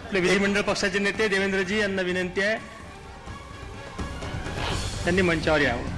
आपले विधिमंडळ पक्षाचे नेते देवेंद्रजी यांना विनंती आहे, त्यांनी मंचावर यावं.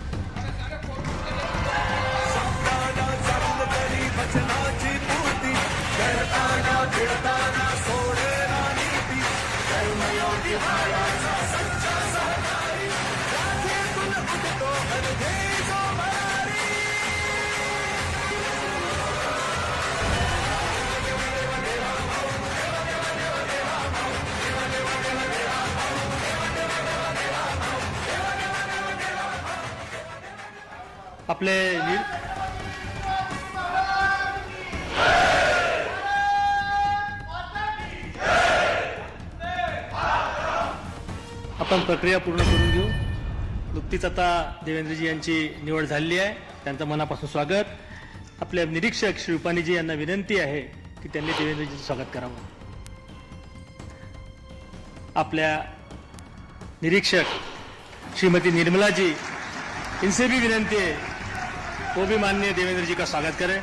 आपले आपण प्रक्रिया पूर्ण करून घेऊ. नुकतीच आता देवेंद्रजी यांची निवड झालेली आहे, त्यांचं मनापासून स्वागत. आपले निरीक्षक श्री रुपानीजी यांना विनंती आहे की त्यांनी देवेंद्रजीचं स्वागत करावं. आपल्या निरीक्षक श्रीमती निर्मलाजी, इनसे भी विनंती है वो भी माननीय देवेंद्र जी का स्वागत करें.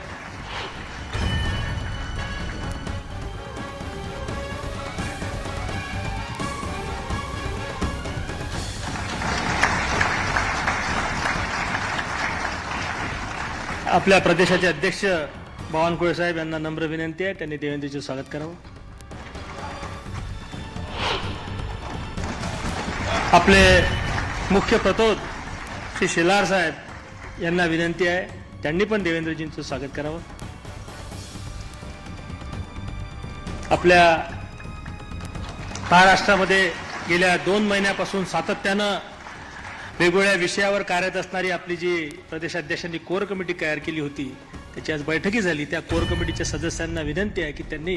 आपल्या प्रदेशाचे अध्यक्ष बावनकुळे साहेब यांना नम्र विनंती आहे, त्यांनी देवेंद्रजीचं स्वागत करावं. आपले मुख्य प्रतोद श्री शेलार साहेब यांना विनंती आहे, त्यांनी पण देवेंद्रजींचं स्वागत करावं. आपल्या महाराष्ट्रामध्ये गेल्या 2 महिन्यापासून सातत्यानं वेगवेगळ्या विषयावर कार्यरत असणारी आपली जी प्रदेशाध्यक्षांनी कोर कमिटी तयार केली होती, त्याची आज बैठकी झाली. त्या कोर कमिटीच्या सदस्यांना विनंती आहे की त्यांनी